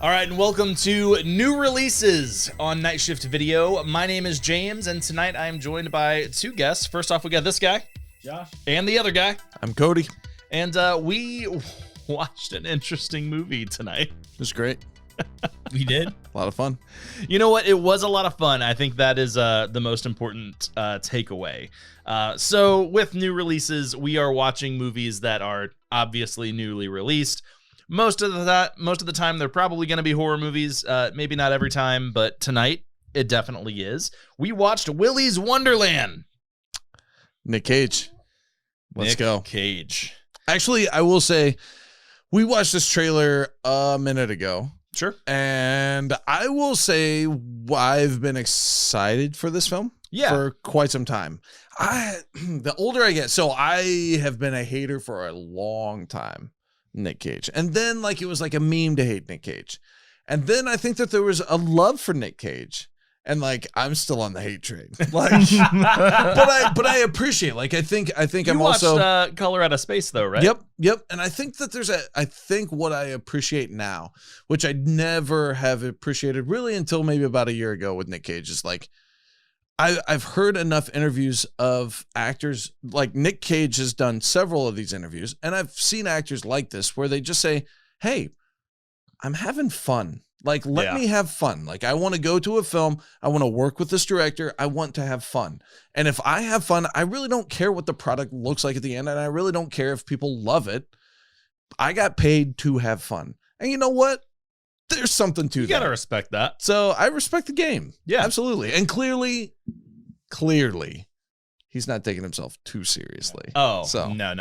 All right, and welcome to new releases on Night Shift Video. My name is James, and tonight I am joined by two guests. First off, we got this guy, Josh, and the other guy. I'm Cody. And we watched an interesting movie tonight. It was great. we did. A lot of fun. You know what? It was a lot of fun. I think that is the most important takeaway. So with new releases, we are watching movies that are obviously newly released. Most of the time, they're probably going to be horror movies. Maybe not every time, but tonight it definitely is. We watched Willy's Wonderland. Nic Cage. Let's go. Nic Cage. Actually, I will say, we watched this trailer a minute ago. Sure. And I will say I've been excited for this film for quite some time. The older I get, so I have been a hater for a long time. Nic Cage. And then it was like a meme to hate Nic Cage. And then I think that there was a love for Nic Cage. And I'm still on the hate train. But I appreciate I think you I'm watched, also Color Out of Space though, right? Yep. And I think that I think what I appreciate now, which I never have appreciated really until maybe about a year ago with Nic Cage, is I've heard enough interviews of actors, Nic Cage has done several of these interviews, and I've seen actors like this where they just say, hey, I'm having fun. Let me have fun. I want to go to a film. I want to work with this director. I want to have fun. And if I have fun, I really don't care what the product looks like at the end, and I really don't care if people love it. I got paid to have fun. And you know what? There's something to that. You gotta respect that. So I respect the game. Yeah, absolutely. And clearly, he's not taking himself too seriously. Oh, so no.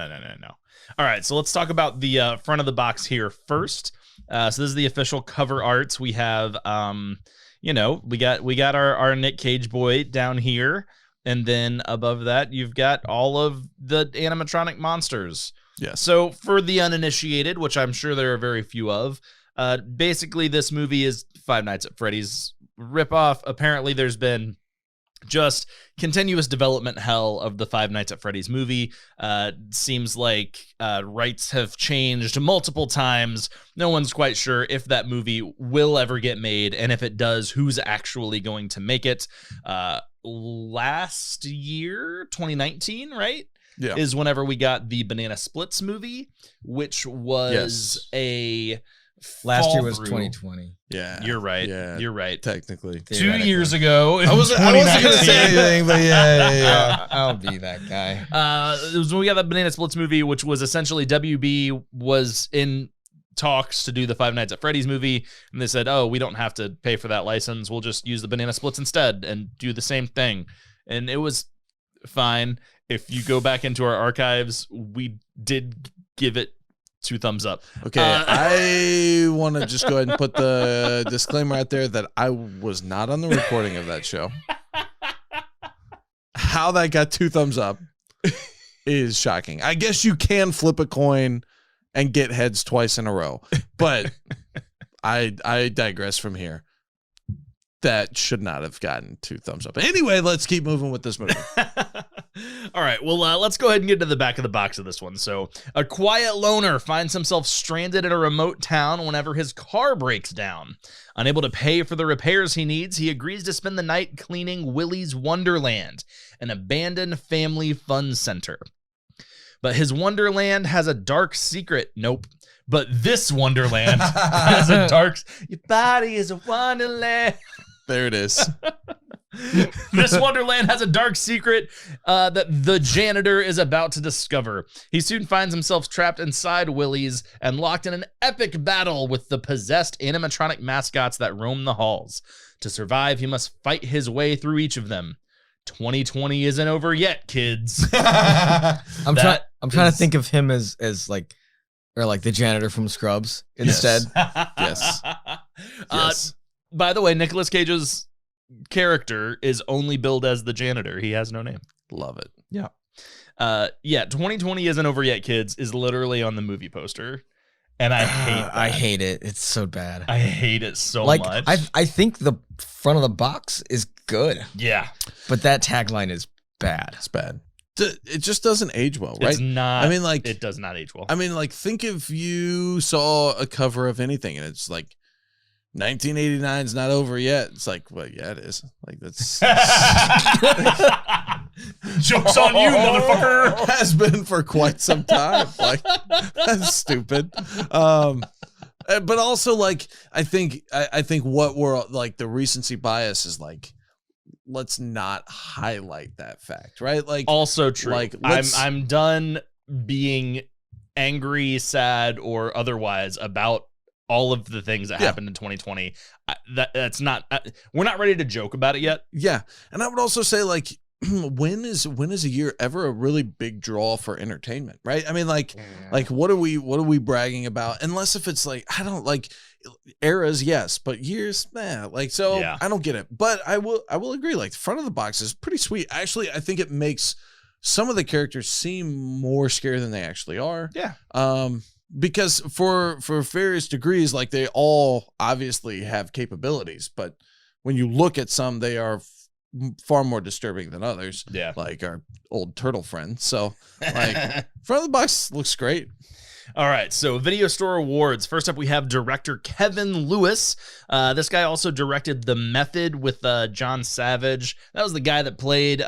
All right, so let's talk about the front of the box here first. So this is the official cover art. We have, we got our Nic Cage boy down here, and then above that, you've got all of the animatronic monsters. Yes. So for the uninitiated, which I'm sure there are very few of, basically this movie is Five Nights at Freddy's ripoff. Apparently, there's been just continuous development hell of the Five Nights at Freddy's movie. Seems like rights have changed multiple times. No one's quite sure if that movie will ever get made, and if it does, who's actually going to make it. Last year, 2019, right? Yeah. Is whenever we got the Banana Splits movie, which was last year was 2020. Yeah, you're right. Yeah, you're right. Technically, 2 years ago, I wasn't going to say anything, but yeah. I'll be that guy. It was when we got that Banana Splits movie, which was essentially WB was in talks to do the Five Nights at Freddy's movie, and they said, "Oh, we don't have to pay for that license. We'll just use the Banana Splits instead and do the same thing." And it was fine. If you go back into our archives, we did give it 2 thumbs up. Okay, I want to just go ahead and put the disclaimer out there that I was not on the recording of that show. How that got 2 thumbs up is shocking. I guess you can flip a coin and get heads twice in a row, but I digress from here. That should not have gotten 2 thumbs up. Anyway, let's keep moving with this movie. All right, well, let's go ahead and get to the back of the box of this one. So, a quiet loner finds himself stranded in a remote town whenever his car breaks down. Unable to pay for the repairs he needs, he agrees to spend the night cleaning Willy's Wonderland, an abandoned family fun center. But his Wonderland has a dark secret. Nope. But this Wonderland has a dark... Your body is a wonderland. There it is. This Wonderland has a dark secret that the janitor is about to discover. He soon finds himself trapped inside Willy's and locked in an epic battle with the possessed animatronic mascots that roam the halls. To survive, he must fight his way through each of them. 2020 isn't over yet, kids. I'm trying to think of him as the janitor from Scrubs instead. Yes. Yes. By the way, Nicolas Cage's character is only billed as the janitor. He has no name. Love it. Yeah. 2020 isn't over yet, kids is literally on the movie poster. And I hate that. I hate it. It's so bad. I hate it so much. I think the front of the box is good. Yeah. But that tagline is bad. It's bad. It just doesn't age well, right? It's not. I mean, it does not age well. I mean, think if you saw a cover of anything and it's 1989 is not over yet. It's like, well, yeah, it is. Like, that's joke's on you, motherfucker. Has been for quite some time. Like, that's stupid. But also, like, I think what we're like, the recency bias is like, let's not highlight that fact, right? Like, also true. Like, I'm done being angry, sad, or otherwise about all of the things that happened in 2020. That's not. We're not ready to joke about it yet. Yeah, and I would also say, like, when is a year ever a really big draw for entertainment, right? I mean, like what are we bragging about? Unless if it's like, I don't like eras, yes, but years, like, so I don't get it. But I will agree, like, the front of the box is pretty sweet. Actually, I think it makes some of the characters seem more scary than they actually are. Yeah. Because for various degrees, like, they all obviously have capabilities, but when you look at some, they are far more disturbing than others. Yeah. Like our old turtle friend. So, like, front of the box looks great. All right, so Video Store Awards. First up, we have director Kevin Lewis. This guy also directed The Method with John Savage. That was the guy that played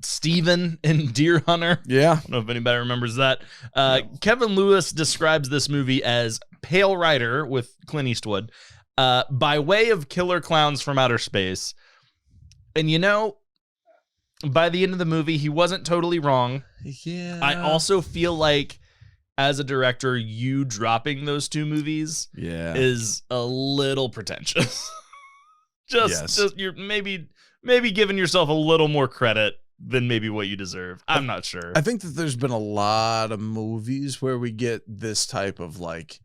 Steven in Deer Hunter. Yeah. I don't know if anybody remembers that. Kevin Lewis describes this movie as Pale Rider with Clint Eastwood by way of Killer Clowns from Outer Space. And, you know, by the end of the movie, he wasn't totally wrong. Yeah. I also feel like, as a director, you dropping those two movies is a little pretentious. just you're maybe giving yourself a little more credit than maybe what you deserve. I'm not sure. I think that there's been a lot of movies where we get this type of, like,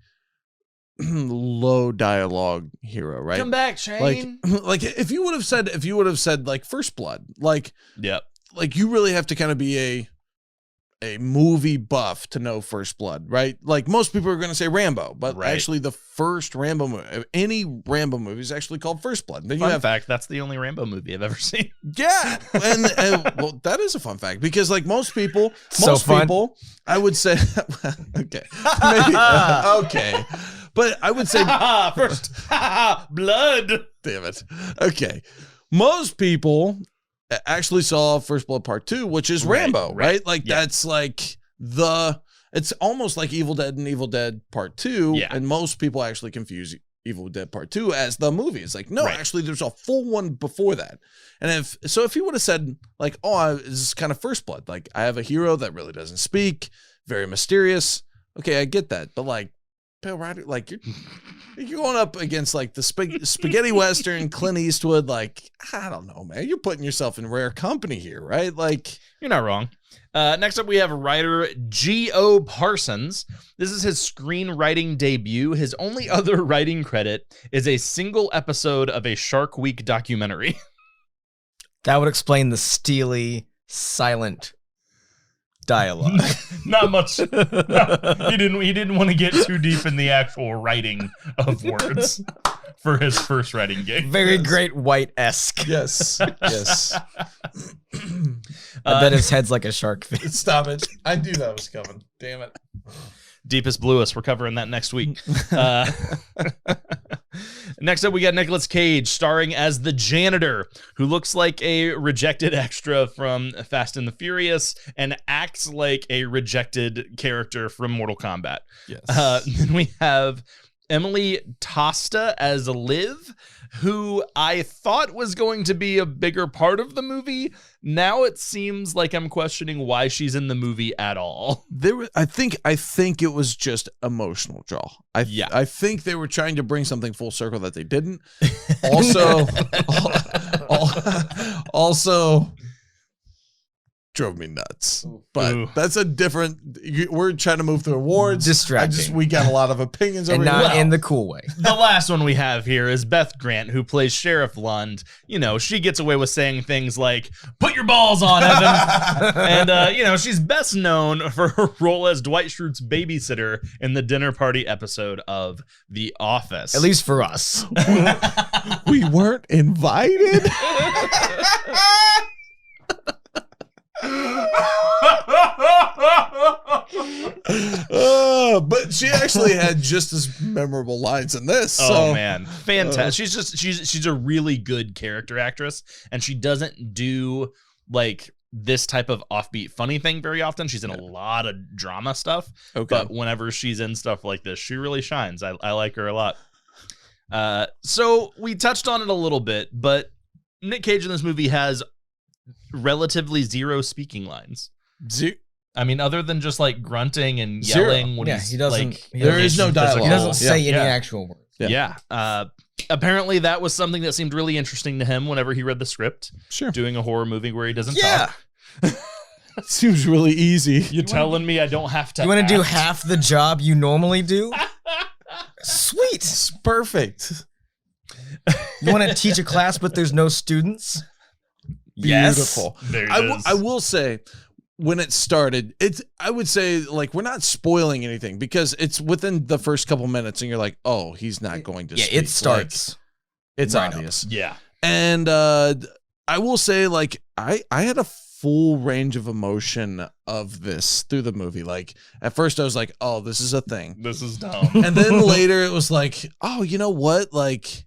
low dialogue hero, right? Come back, Shane. Like if you would have said like First Blood, like, yep, like, you really have to kind of be a movie buff to know First Blood, right? Like, most people are going to say Rambo, but actually the first Rambo movie, any Rambo movie, is actually called First Blood. Then fun fact, that's the only Rambo movie I've ever seen. Yeah, and well, that is a fun fact, because, like, most people, I would say, okay, maybe, okay, but I would say First Blood. Damn it. Okay, most people actually saw First Blood Part 2, which is Rambo, right? Like, that's like it's almost like Evil Dead and Evil Dead Part 2, and most people actually confuse Evil Dead Part 2 as the movie. It's like, no, actually there's a full one before that. And if he would have said, like, oh, this is kind of First Blood, like, I have a hero that really doesn't speak, very mysterious. Okay, I get that. But, like, Pale Rider, like, you're going up against, like, the spaghetti western, Clint Eastwood. Like, I don't know, man. You're putting yourself in rare company here, right? Like, you're not wrong. Next up, we have writer G.O. Parsons. This is his screenwriting debut. His only other writing credit is a single episode of a Shark Week documentary. That would explain the steely, silent dialogue. Not much. No, he didn't want to get too deep in the actual writing of words for his first writing gig. Very Great White-esque. Yes. Yes. I bet his head's like a shark fin. Stop it. I knew that was coming. Damn it. Deepest Bluest. We're covering that next week. Next up, we got Nic Cage starring as the janitor, who looks like a rejected extra from Fast and the Furious and acts like a rejected character from Mortal Kombat. Yes. Then we have Emily Tosta as Liv, who I thought was going to be a bigger part of the movie. Now it seems like I'm questioning why she's in the movie at all. I think it was just emotional draw. I think they were trying to bring something full circle that they didn't. Also drove me nuts. But that's a different, we're trying to move through awards. Distracting. We got a lot of opinions over and here. not in the cool way. The last one we have here is Beth Grant, who plays Sheriff Lund. You know, she gets away with saying things like, "Put your balls on, Evan." And, you know, she's best known for her role as Dwight Schrute's babysitter in the dinner party episode of The Office. At least for us. We weren't invited. Oh, But she actually had just as memorable lines in this. So. Oh man, fantastic! She's a really good character actress, and she doesn't do like this type of offbeat funny thing very often. She's in a lot of drama stuff, but whenever she's in stuff like this, she really shines. I like her a lot. So we touched on it a little bit, but Nic Cage in this movie has relatively zero speaking lines. I mean, other than just like grunting and yelling when he doesn't. like, There is no dialogue. He doesn't say any actual words. Yeah. Apparently that was something that seemed really interesting to him whenever he read the script. Sure. Doing a horror movie where he doesn't talk. Seems really easy. You're telling me I don't have to. You want to do half the job you normally do? Sweet. It's perfect. You want to teach a class but there's no students? Beautiful. There I will say, when it started, I would say, like, we're not spoiling anything because it's within the first couple minutes and you're like, oh, he's not going to speak. It starts. Like, it's obvious. Yeah. And I will say, like, I had a full range of emotion of this through the movie. Like, at first I was like, oh, this is a thing. This is dumb. And then later it was like, oh, you know what? Like,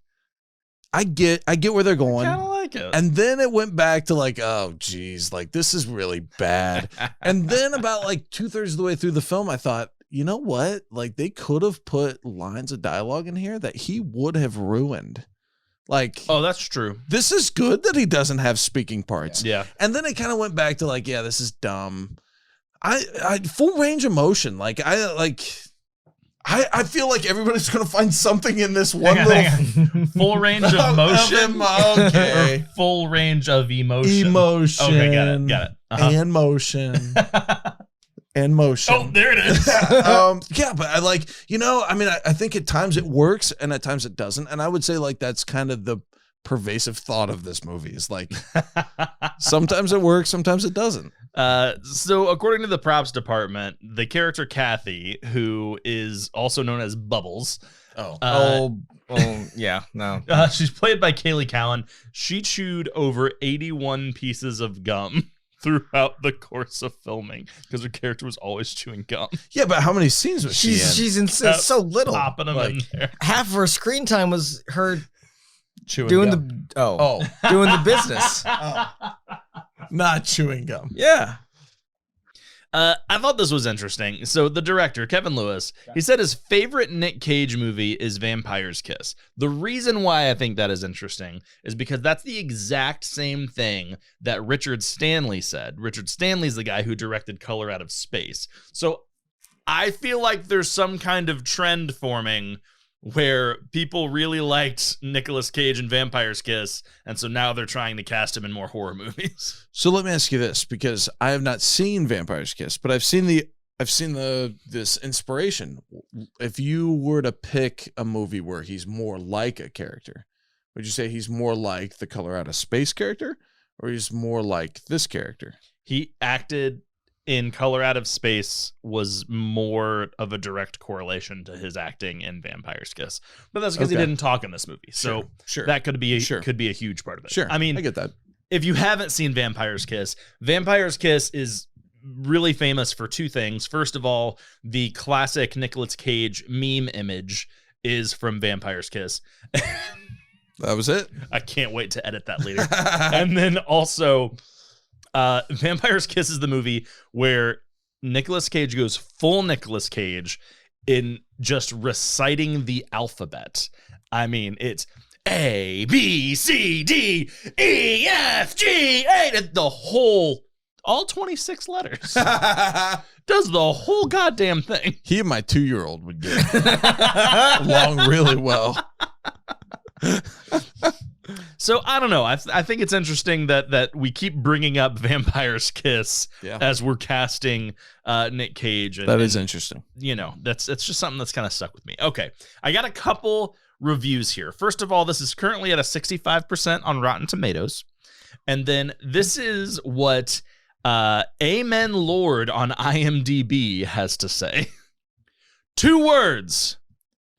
I get where they're going. I kind of like it. And then it went back to like, oh, geez, like this is really bad. And then about like 2/3 of the way through the film, I thought, you know what? Like they could have put lines of dialogue in here that he would have ruined. Like, oh, that's true. This is good that he doesn't have speaking parts. Yeah. And then it kind of went back to like, yeah, this is dumb. I full range of motion. Like I feel like everybody's gonna find something in this one little full range of motion. Okay. Full range of emotion. Emotion. Okay, got it. And motion. And motion. Oh, there it is. Yeah, but I like, you know, I mean, I think at times it works and at times it doesn't. And I would say like that's kind of the pervasive thought of this movie is like sometimes it works, sometimes it doesn't. So according to the props department, the character Kathy, who is also known as Bubbles. Yeah, no. She's played by Kaylee Cowan. She chewed over 81 pieces of gum throughout the course of filming because her character was always chewing gum. Yeah, but how many scenes was she in? She's in so little. Popping them in there. Half of her screen time was her chewing doing gum. Doing the business. Not chewing gum. Yeah. I thought this was interesting. So the director, Kevin Lewis, he said his favorite Nic Cage movie is Vampire's Kiss. The reason why I think that is interesting is because that's the exact same thing that Richard Stanley said. Richard Stanley's the guy who directed Color Out of Space. So I feel like there's some kind of trend forming where people really liked Nicolas Cage in Vampire's Kiss, and so now they're trying to cast him in more horror movies. So let me ask you this, because I have not seen Vampire's Kiss, but I've seen this inspiration. If you were to pick a movie where he's more like a character, would you say he's more like the Color Out of Space character, or he's more like this character? He acted in Color Out of Space was more of a direct correlation to his acting in Vampire's Kiss, but that's because he didn't talk in this movie. So that could be a huge part of it. Sure, I mean, I get that. If you haven't seen Vampire's Kiss is really famous for two things. First of all, the classic Nicolas Cage meme image is from Vampire's Kiss. That was it. I can't wait to edit that later. And then also, Vampire's Kiss is the movie where Nicolas Cage goes full Nicolas Cage in just reciting the alphabet. I mean, it's A, B, C, D, E, F, G, A, all 26 letters. Does the whole goddamn thing. He and my 2-year-old would get along really well. So I don't know. I think it's interesting that we keep bringing up Vampire's Kiss as we're casting Nic Cage. That is interesting. You know, it's just something that's kind of stuck with me. Okay, I got a couple reviews here. First of all, this is currently at a 65% on Rotten Tomatoes, and then this is what Amen Lord on IMDb has to say. 2 words,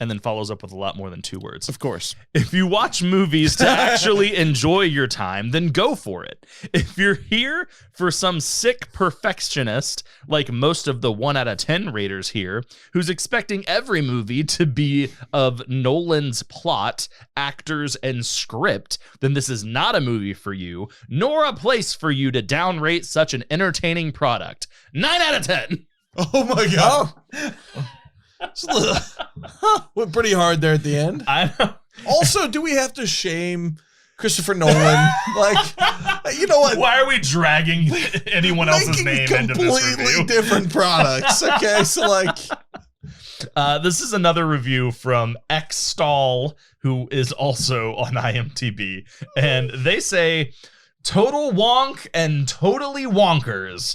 and then follows up with a lot more than 2 words. Of course. If you watch movies to actually enjoy your time, then go for it. If you're here for some sick perfectionist, like most of the 1 out of 10 raters here, who's expecting every movie to be of Nolan's plot, actors, and script, then this is not a movie for you, nor a place for you to downrate such an entertaining product. 9 out of 10. Oh my God. Went pretty hard there at the end. I know. Also, do we have to shame Christopher Nolan? Like, you know what? Why are we dragging anyone else's Making name into this completely review? different products. Okay, so like, this is another review from X Stall, who is also on IMDb, and they say, "Total wonk and totally wonkers.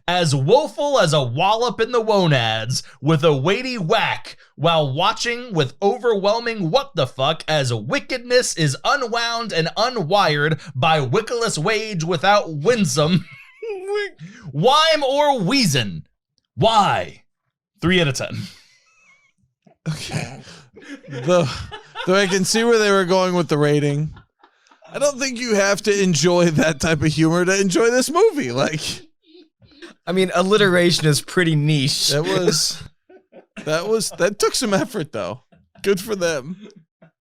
As woeful as a wallop in the wonads with a weighty whack while watching with overwhelming what the fuck as wickedness is unwound and unwired by wickless wage without winsome whime or wheezin'. Why? 3 out of 10. okay. Though I can see where they were going with the rating, I don't think you have to enjoy that type of humor to enjoy this movie. Like, I mean, alliteration is pretty niche. that took some effort though. Good for them.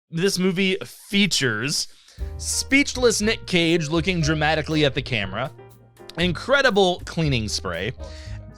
This movie features speechless Nic Cage looking dramatically at the camera, incredible cleaning spray,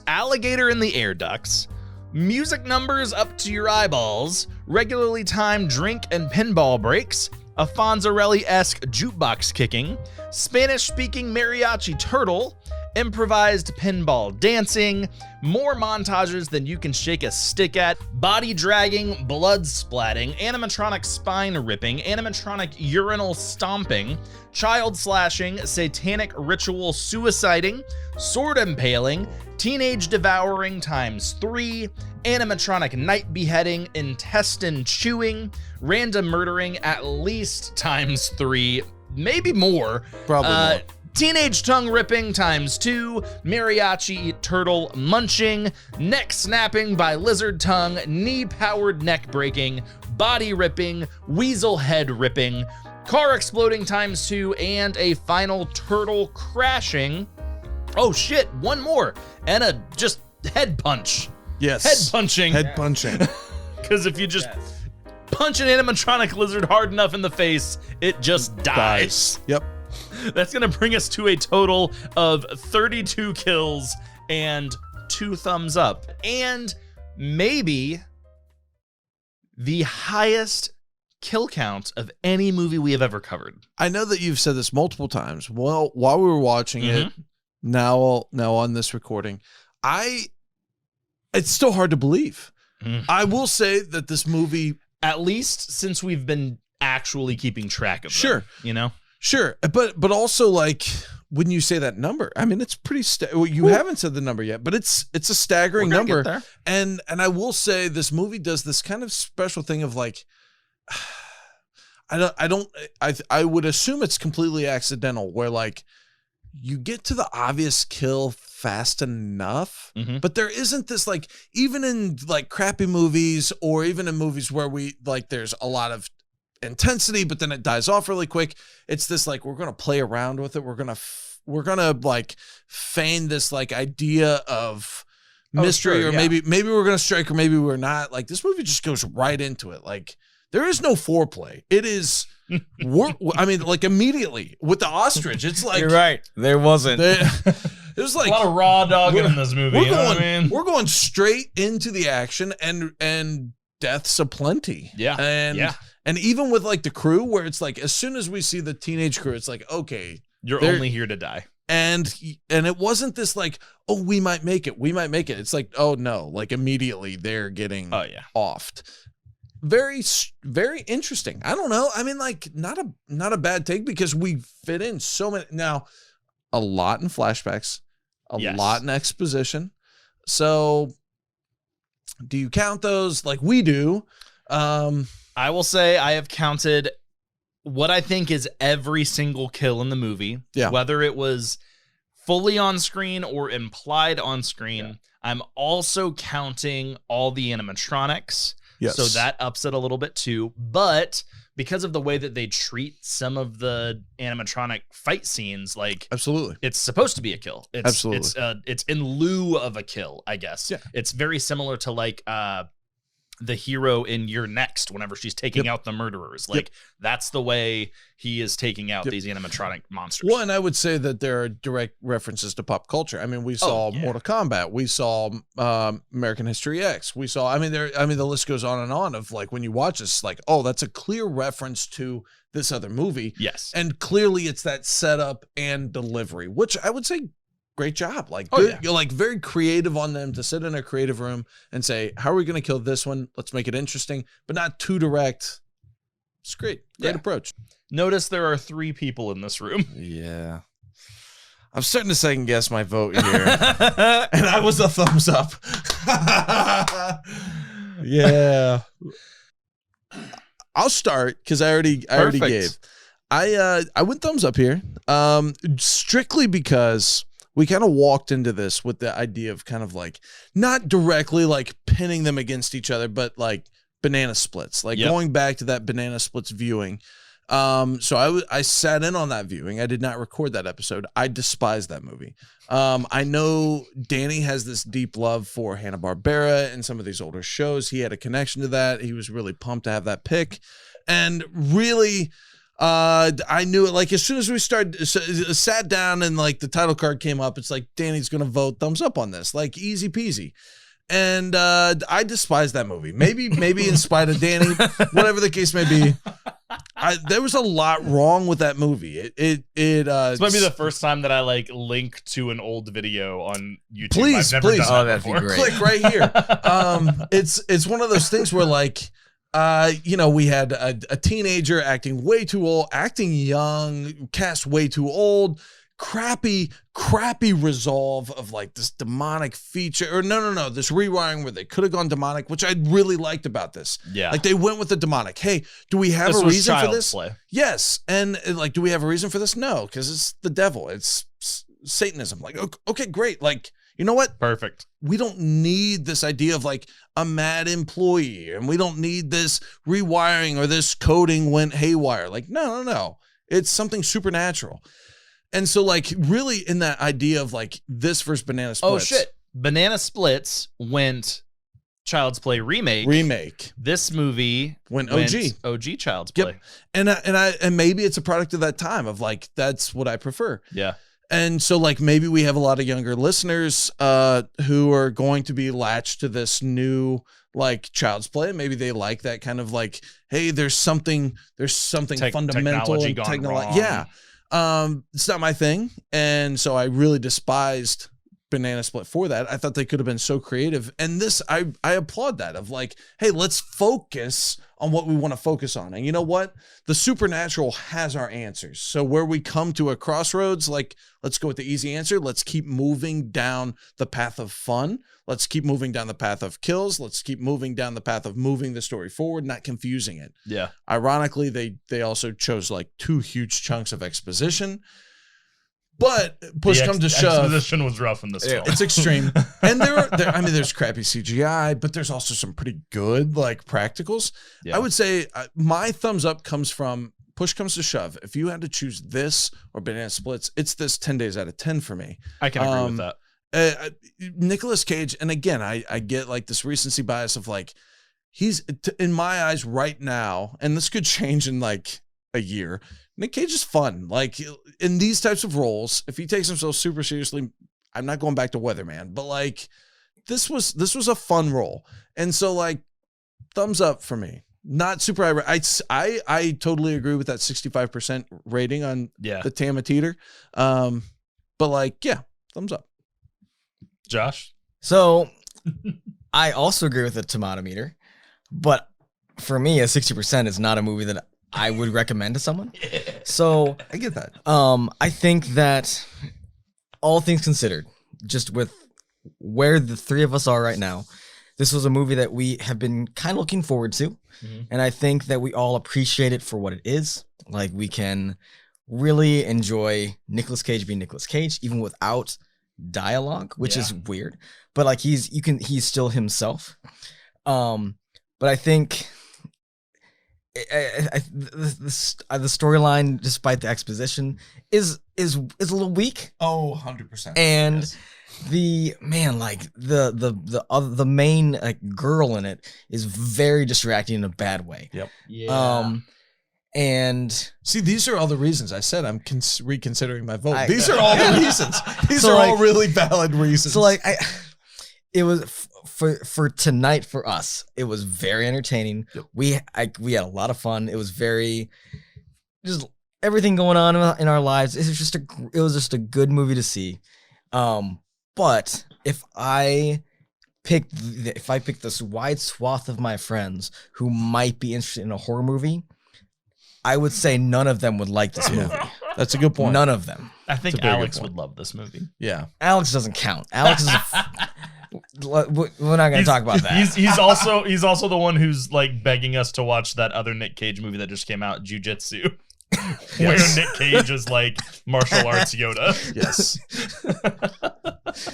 alligator in the air ducts, music numbers up to your eyeballs, regularly timed drink and pinball breaks, a Fonzarelli-esque jukebox kicking, Spanish-speaking mariachi turtle, improvised pinball dancing, more montages than you can shake a stick at, body dragging, blood splatting, animatronic spine ripping, animatronic urinal stomping, child slashing, satanic ritual suiciding, sword impaling, teenage devouring ×3, animatronic night beheading, intestine chewing, random murdering at least ×3, maybe more. Probably more. Teenage tongue ripping ×2, mariachi turtle munching, neck snapping by lizard tongue, knee powered neck breaking, body ripping, weasel head ripping, car exploding ×2, and a final turtle crashing. Oh shit, one more, and a just head punch. Yes. Head punching. Head punching. Because if you just punch an animatronic lizard hard enough in the face, it just dies. Yep. That's going to bring us to a total of 32 kills and 2 thumbs up. And maybe the highest kill count of any movie we have ever covered. I know that you've said this multiple times. Well, while we were watching it, now on this recording, it's still hard to believe. I will say that this movie, at least since we've been actually keeping track of them, you know? Sure, but also like when you say that number, I mean it's pretty. You haven't said the number yet, but it's a staggering number. Get there. And I will say this movie does this kind of special thing of like, I would assume it's completely accidental where like you get to the obvious kill fast enough, but there isn't this like, even in like crappy movies or even in movies where we like there's a lot of intensity but then it dies off really quick, it's this like we're gonna play around with it, we're gonna like feign this like idea of mystery, or maybe we're gonna strike or maybe we're not. Like this movie just goes right into it. Like there is no foreplay. It is I mean like immediately with the ostrich, it's like you're right, there wasn't. It was like a lot of raw dogging in this movie. We're going straight into the action and deaths aplenty. And even with like the crew, where it's like as soon as we see the teenage crew, it's like, okay, you're only here to die. And it wasn't this like, oh, we might make it. It's like, oh no, like immediately they're getting offed. Very, very interesting. I don't know. I mean, like not a bad take because we fit in so many. Now, a lot in flashbacks, a lot in exposition. So do you count those like we do? I will say I have counted what I think is every single kill in the movie, whether it was fully on screen or implied on screen. I'm also counting all the animatronics. Yes. So that ups it a little bit too. But because of the way that they treat some of the animatronic fight scenes, like Absolutely. it's supposed to be a kill. Absolutely. It's in lieu of a kill, I guess. Yeah. It's very similar to like the hero in You're Next whenever she's taking out the murderers. Like that's the way he is taking out these animatronic monsters. Well, and I would say that there are direct references to pop culture. I mean, we saw Mortal Kombat, we saw American History X, we saw. I mean, the list goes on and on of like when you watch this, like, oh, that's a clear reference to this other movie. Yes, and clearly it's that setup and delivery, which I would say. Great job. Like, good, you're like very creative on them to sit in a creative room and say, how are we going to kill this one? Let's make it interesting, but not too direct. It's great. Great approach. Notice there are 3 people in this room. Yeah. I'm starting to second guess my vote here. And I was a thumbs up. Yeah. I'll start because I already gave. I went thumbs up here. Strictly because we kind of walked into this with the idea of kind of like not directly like pinning them against each other, but like banana splits, like going back to that banana splits viewing. So I sat in on that viewing. I did not record that episode. I despise that movie. I know Danny has this deep love for Hanna-Barbera and some of these older shows. He had a connection to that. He was really pumped to have that pick, and really. I knew it like as soon as we sat down and like the title card came up, it's like Danny's gonna vote thumbs up on this, like easy peasy. And I despise that movie. Maybe in spite of Danny, whatever the case may be. There was a lot wrong with that movie. This might be the first time that I like link to an old video on YouTube. Please, I've never done that that'd before. be great. Click right here. It's one of those things where like. We had a teenager acting way too old, acting young, cast way too old, crappy resolve of like this demonic feature, or no, this rewiring where they could have gone demonic, which I really liked about this. Yeah. Like they went with the demonic. Hey, do we have a reason for this? Play. Yes. And like, do we have a reason for this? No, because it's the devil. It's Satanism. Like, okay, great. Like, you know what? Perfect. We don't need this idea of like a mad employee, and we don't need this rewiring or this coding went haywire. Like, no. It's something supernatural. And so like really in that idea of like this versus Banana Splits. Oh shit. Banana Splits went Child's Play remake. This movie went OG Child's Play. And maybe it's a product of that time of like, that's what I prefer. Yeah. And so like maybe we have a lot of younger listeners who are going to be latched to this new like Child's Play. Maybe they like that kind of like, hey, there's something fundamental technology gone wrong. Yeah. It's not my thing. And so I really despised Banana Split for that. I thought they could have been so creative. And this, I applaud that of like, hey, let's focus on what we want to focus on. And you know what? The supernatural has our answers. So where we come to a crossroads, like, let's go with the easy answer. Let's keep moving down the path of fun. Let's keep moving down the path of kills. Let's keep moving down the path of moving the story forward, not confusing it. Yeah. Ironically, they also chose like 2 huge chunks of exposition. But push comes to shove. Exposition was rough in this film. It's extreme. And there's crappy CGI, but there's also some pretty good like practicals. Yeah. I would say my thumbs up comes from push comes to shove. If you had to choose this or Banana Splits, it's this 10 days out of 10 for me. I can agree with that. Nicolas Cage, and again, I get like this recency bias of like, he's in my eyes right now, and this could change in like a year. Nic Cage is fun. Like in these types of roles, if he takes himself super seriously, I'm not going back to Weatherman, but like this was a fun role. And so like thumbs up for me. Not super high. I totally agree with that 65% rating on the Tama Teeter. But like, yeah, thumbs up. Josh? So I also agree with the tomato meter, but for me, a 60% is not a movie that I would recommend to someone. So I get that. I think that all things considered, just with where the 3 of us are right now, this was a movie that we have been kind of looking forward to. Mm-hmm. And I think that we all appreciate it for what it is. Like we can really enjoy Nicolas Cage being Nicolas Cage, even without dialogue, which is weird. But like he's still himself. but I think the storyline, despite the exposition, is a little weak. Oh, 100%. And Yes. the main girl in it is very distracting in a bad way. Yep. Yeah. And See, these are all the reasons I said I'm reconsidering my vote. I- These are all the reasons. These So, are like- all really valid reasons. so like it was for tonight for us. It was very entertaining. Yep. We had a lot of fun. It was very just everything going on in our lives. It was just a good movie to see. But if I pick this wide swath of my friends who might be interested in a horror movie, I would say none of them would like this movie. That's a good point. None of them. I think It's a very good Alex point. would love this movie. Yeah. Alex doesn't count. Alex is. We're not going to talk about that. He's also the one who's like begging us to watch that other Nick Cage movie that just came out, Jiu-Jitsu, where Nick Cage is like martial arts Yoda. Yes.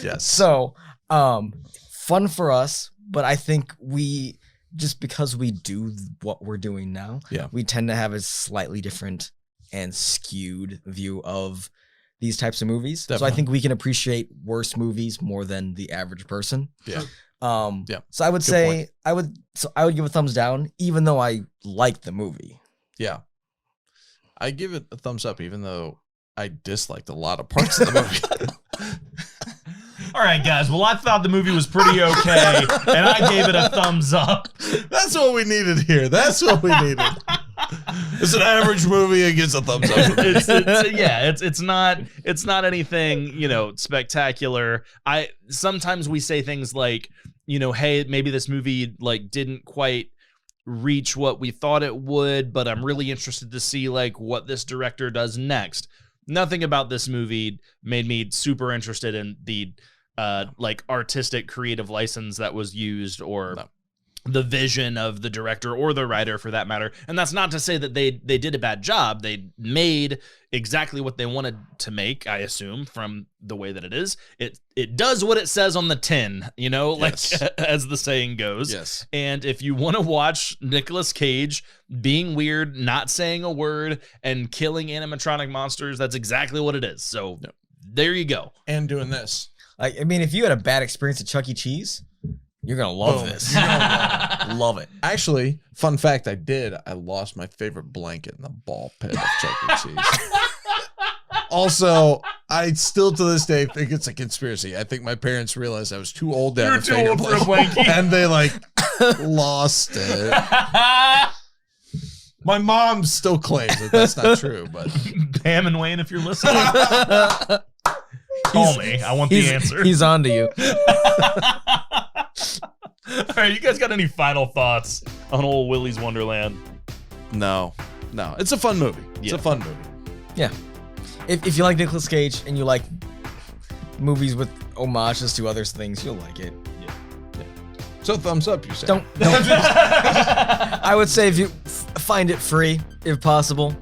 Yes. So, fun for us, but I think just because we do what we're doing now, Yeah. we tend to have a slightly different and skewed view of these types of movies. So I Definitely. think we can appreciate worse movies more than the average person. Yeah. Yeah. So I would Good say point. I would give a thumbs down, even though I liked the movie. Yeah. I give it a thumbs up, even though I disliked a lot of parts of the movie. All right, guys. Well, I thought the movie was pretty okay, and I gave it a thumbs up. That's what we needed here. That's what we needed. It's an average movie. It gets a thumbs up. It's not anything, spectacular. Sometimes we say things like, hey, maybe this movie like didn't quite reach what we thought it would, but I'm really interested to see like what this director does next. Nothing about this movie made me super interested in the like artistic creative license that was used, or the vision of the director or the writer for that matter. And that's not to say that they did a bad job. They made exactly what they wanted to make, I assume, from the way that it is. It does what it says on the tin, Yes. as the saying goes. Yes. And if you want to watch Nicolas Cage being weird, not saying a word, and killing animatronic monsters, that's exactly what it is. So there you go. And doing this. Like, I mean, if you had a bad experience at Chuck E. Cheese, you're gonna love Boom. this. You're gonna Love it. Actually, fun fact, I lost my favorite blanket in the ball pit of Chuck E. Cheese. Also, I still to this day think it's a conspiracy. I think my parents realized I was too old to have a too favorite old for a blanket. blankie. And they lost it. My mom still claims that that's not true, but Pam and Wayne, if you're listening, call me. I want the answer. He's on to you. All right, you guys got any final thoughts on old Willy's Wonderland? no. It's a fun movie. It's Yeah. a fun movie. Yeah. If you like Nicolas Cage and you like movies with homages to other things, you'll like it. So thumbs up, you said. Don't. I would say if you find it free, if possible.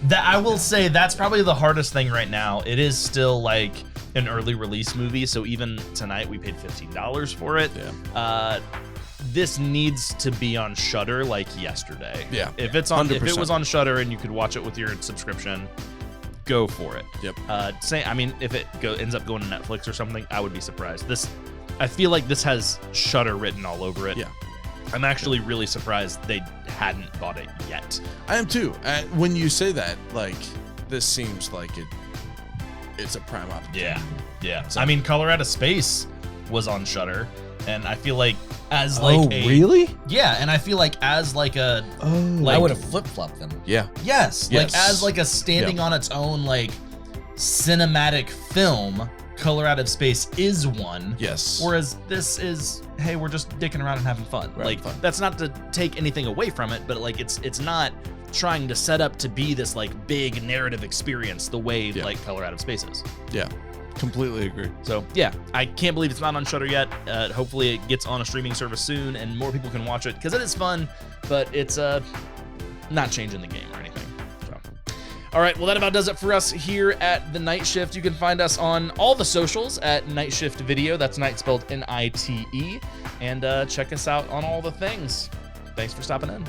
That I will say that's probably the hardest thing right now. It is still like an early release movie, so even tonight we paid $15 for it. Yeah. This needs to be on Shudder like yesterday. Yeah. If it's on, if it 100%. was on Shudder and you could watch it with your subscription, go for it. Yep. If it ends up going to Netflix or something, I would be surprised. I feel like this has Shudder written all over it. Yeah. I'm actually really surprised they hadn't bought it yet. I am too. When you say that, like, this seems like it's a prime opportunity. Yeah. So- I mean, Color Out of Space was on Shudder, and I feel like as like really? Yeah, and I feel like as like a Oh, like I would have flip-flopped them. yeah. yes, like Yes. as like a standing on its own like cinematic film, Color Out of Space is one. Yes. Whereas this is, hey, we're just dicking around and having fun. Right, Like fun. that's not to take anything away from it, but like it's not trying to set up to be this like big narrative experience the way Yeah. like Color Out of Space is. Yeah. Completely agree. So yeah, I can't believe it's not on Shudder yet. Hopefully it gets on a streaming service soon and more people can watch it because it is fun, but it's not changing the game or anything. So, all right, well that about does it for us here at The Night Shift. You can find us on all the socials at Night Shift Video. That's night spelled Nite. and check us out on all the things. Thanks for stopping in.